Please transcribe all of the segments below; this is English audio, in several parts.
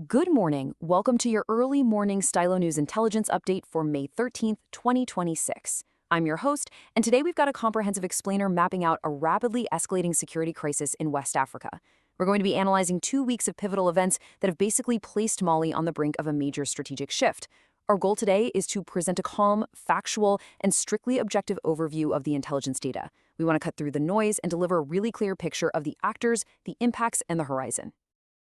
Good morning. Welcome to your early morning Stylo News Intelligence update for May 13th, 2026. I'm your host, and today we've got a comprehensive explainer mapping out a rapidly escalating security crisis in West Africa. We're going to be analyzing 2 weeks of pivotal events that have basically placed Mali on the brink of a major strategic shift. Our goal today is to present a calm, factual, and strictly objective overview of the intelligence data. We want to cut through the noise and deliver a really clear picture of the actors, the impacts, and the horizon.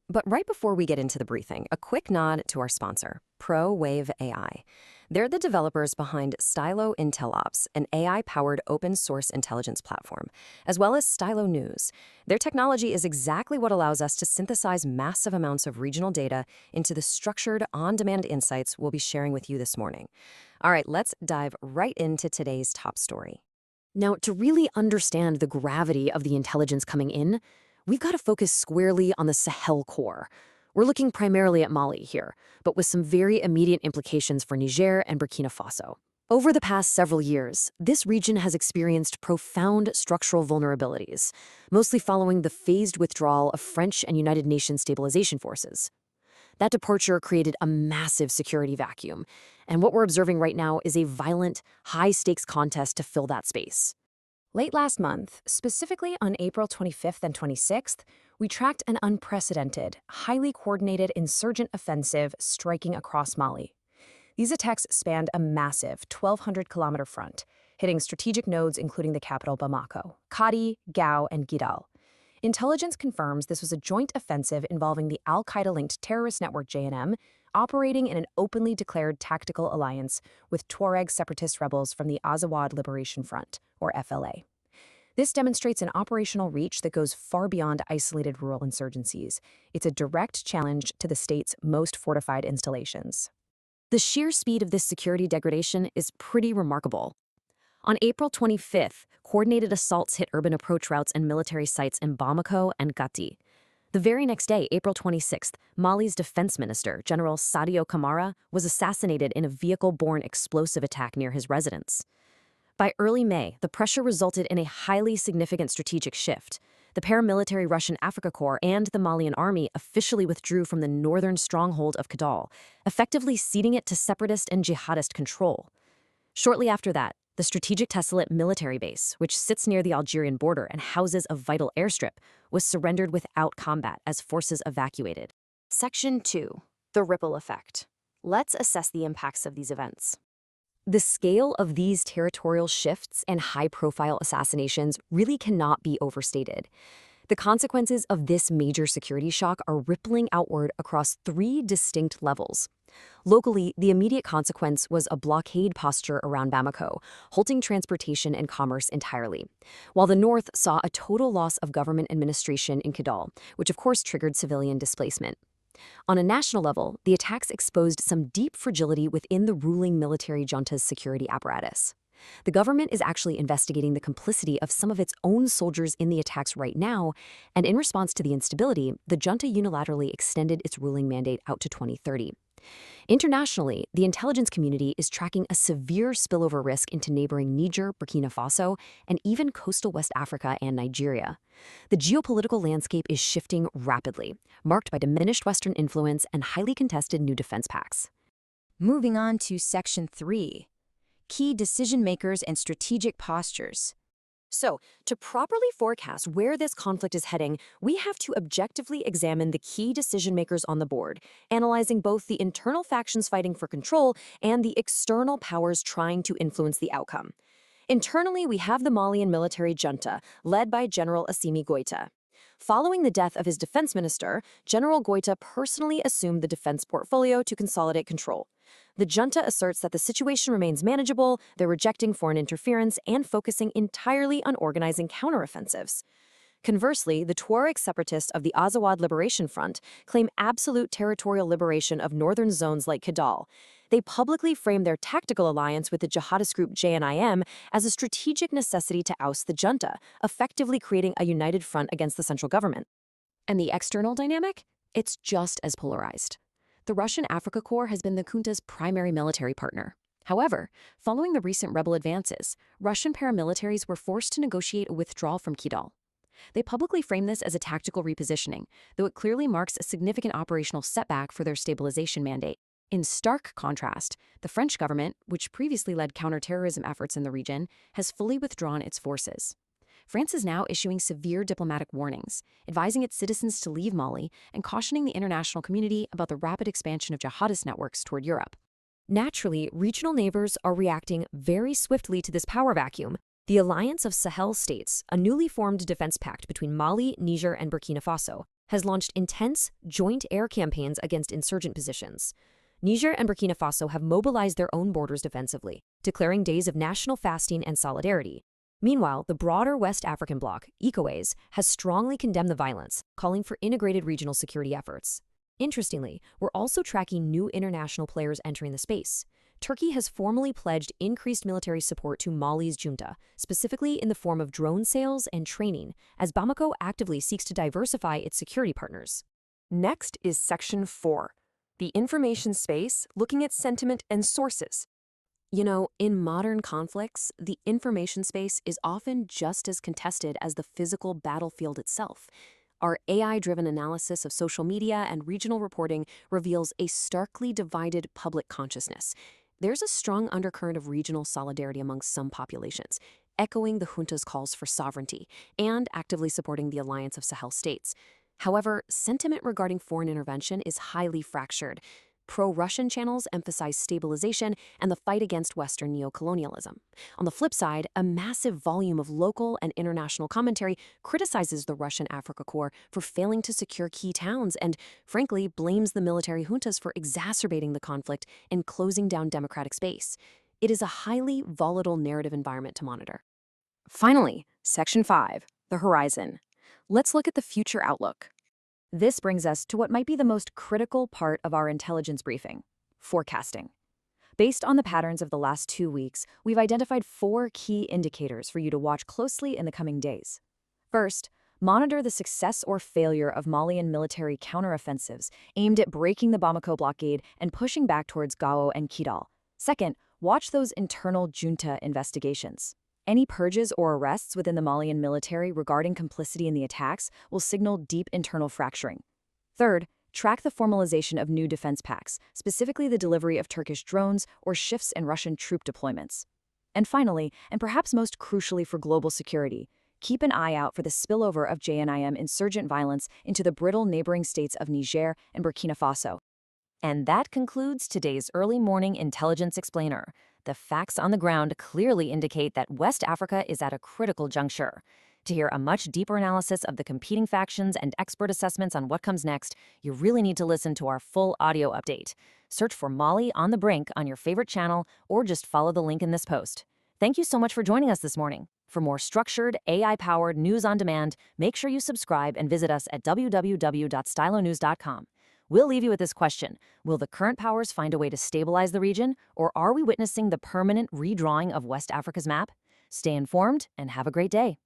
But right before we get into the briefing, a quick nod to our sponsor, ProWave AI. They're the developers behind Stylo Intel, an AI-powered open-source intelligence platform, as well as Stylo News. Their technology is exactly what allows us to synthesize massive amounts of regional data into the structured, on-demand insights we'll be sharing with you this morning. All right, let's dive right into today's top story. Now, to really understand the gravity of the intelligence coming in, we've got to focus squarely on the Sahel core. We're looking primarily at Mali here, but with some very immediate implications for Niger and Burkina Faso. Over the past several years, this region has experienced profound structural vulnerabilities, mostly following the phased withdrawal of French and United Nations stabilization forces. That departure created a massive security vacuum, and what we're observing right now is a violent, high-stakes contest to fill that space. Late last month, specifically on April 25th and 26th, we tracked an unprecedented, highly coordinated insurgent offensive striking across Mali. These attacks spanned a massive 1,200-kilometer front, hitting strategic nodes including the capital Bamako, Kadi, Gao, and Kidal. Intelligence confirms this was a joint offensive involving the al-Qaeda-linked terrorist network JNIM, operating in an openly declared tactical alliance with Tuareg separatist rebels from the Azawad Liberation Front, or FLA. This demonstrates an operational reach that goes far beyond isolated rural insurgencies. It's a direct challenge to the state's most fortified installations. The sheer speed of this security degradation is pretty remarkable. On April 25th, coordinated assaults hit urban approach routes and military sites in Bamako and Gati. The very next day, April 26th, Mali's defense minister, General Sadio Kamara, was assassinated in a vehicle-borne explosive attack near his residence. By early May, the pressure resulted in a highly significant strategic shift. The paramilitary Russian Africa Corps and the Malian army officially withdrew from the northern stronghold of Kidal, effectively ceding it to separatist and jihadist control. Shortly after that, the strategic Tessalit military base, which sits near the Algerian border and houses a vital airstrip, was surrendered without combat as forces evacuated. Section 2. The ripple effect. Let's assess the impacts of these events. The scale of these territorial shifts and high-profile assassinations really cannot be overstated. The consequences of this major security shock are rippling outward across 3 distinct levels. Locally, the immediate consequence was a blockade posture around Bamako, halting transportation and commerce entirely, while the north saw a total loss of government administration in Kidal, which of course triggered civilian displacement. On a national level, the attacks exposed some deep fragility within the ruling military junta's security apparatus. The government is actually investigating the complicity of some of its own soldiers in the attacks right now, and in response to the instability, the junta unilaterally extended its ruling mandate out to 2030. Internationally, the intelligence community is tracking a severe spillover risk into neighboring Niger, Burkina Faso, and even coastal West Africa and Nigeria. The geopolitical landscape is shifting rapidly, marked by diminished Western influence and highly contested new defense pacts. Moving on to Section 3. Key decision-makers and strategic postures. So, to properly forecast where this conflict is heading, we have to objectively examine the key decision-makers on the board, analyzing both the internal factions fighting for control and the external powers trying to influence the outcome. Internally, we have the Malian military junta, led by General Assimi Goïta. Following the death of his defense minister, General Goïta personally assumed the defense portfolio to consolidate control. The junta asserts that the situation remains manageable, they're rejecting foreign interference, and focusing entirely on organizing counteroffensives. Conversely, the Tuareg separatists of the Azawad Liberation Front claim absolute territorial liberation of northern zones like Kidal. They publicly frame their tactical alliance with the jihadist group JNIM as a strategic necessity to oust the junta, effectively creating a united front against the central government. And the external dynamic? It's just as polarized. The Russian Africa Corps has been the junta's primary military partner. However, following the recent rebel advances, Russian paramilitaries were forced to negotiate a withdrawal from Kidal. They publicly frame this as a tactical repositioning, though it clearly marks a significant operational setback for their stabilization mandate. In stark contrast, the French government, which previously led counterterrorism efforts in the region, has fully withdrawn its forces. France is now issuing severe diplomatic warnings, advising its citizens to leave Mali and cautioning the international community about the rapid expansion of jihadist networks toward Europe. Naturally, regional neighbors are reacting very swiftly to this power vacuum. The Alliance of Sahel States, a newly formed defense pact between Mali, Niger, and Burkina Faso, has launched intense joint air campaigns against insurgent positions. Niger and Burkina Faso have mobilized their own borders defensively, declaring days of national fasting and solidarity. Meanwhile, the broader West African bloc, ECOWAS, has strongly condemned the violence, calling for integrated regional security efforts. Interestingly, we're also tracking new international players entering the space. Turkey has formally pledged increased military support to Mali's junta, specifically in the form of drone sales and training, as Bamako actively seeks to diversify its security partners. Next is Section 4, the information space, looking at sentiment and sources. You know, in modern conflicts, the information space is often just as contested as the physical battlefield itself. Our AI-driven analysis of social media and regional reporting reveals a starkly divided public consciousness. There's a strong undercurrent of regional solidarity amongst some populations, echoing the junta's calls for sovereignty and actively supporting the Alliance of Sahel States. However, sentiment regarding foreign intervention is highly fractured. Pro-Russian channels emphasize stabilization and the fight against Western neocolonialism. On the flip side, a massive volume of local and international commentary criticizes the Russian Africa Corps for failing to secure key towns and, frankly, blames the military juntas for exacerbating the conflict and closing down democratic space. It is a highly volatile narrative environment to monitor. Finally, Section 5, the horizon. Let's look at the future outlook. This brings us to what might be the most critical part of our intelligence briefing: forecasting. Based on the patterns of the last 2 weeks, we've identified 4 key indicators for you to watch closely in the coming days. First, monitor the success or failure of Malian military counteroffensives aimed at breaking the Bamako blockade and pushing back towards Gao and Kidal. Second, watch those internal junta investigations. Any purges or arrests within the Malian military regarding complicity in the attacks will signal deep internal fracturing. Third, track the formalization of new defense pacts, specifically the delivery of Turkish drones or shifts in Russian troop deployments. And finally, and perhaps most crucially for global security, keep an eye out for the spillover of JNIM insurgent violence into the brittle neighboring states of Niger and Burkina Faso. And that concludes today's early morning intelligence explainer. The facts on the ground clearly indicate that West Africa is at a critical juncture. To hear a much deeper analysis of the competing factions and expert assessments on what comes next, you really need to listen to our full audio update. Search for Mali on the Brink on your favorite channel or just follow the link in this post. Thank you so much for joining us this morning. For more structured, AI-powered news on demand, make sure you subscribe and visit us at www.stylonews.com. We'll leave you with this question: will the current powers find a way to stabilize the region, or are we witnessing the permanent redrawing of West Africa's map? Stay informed and have a great day.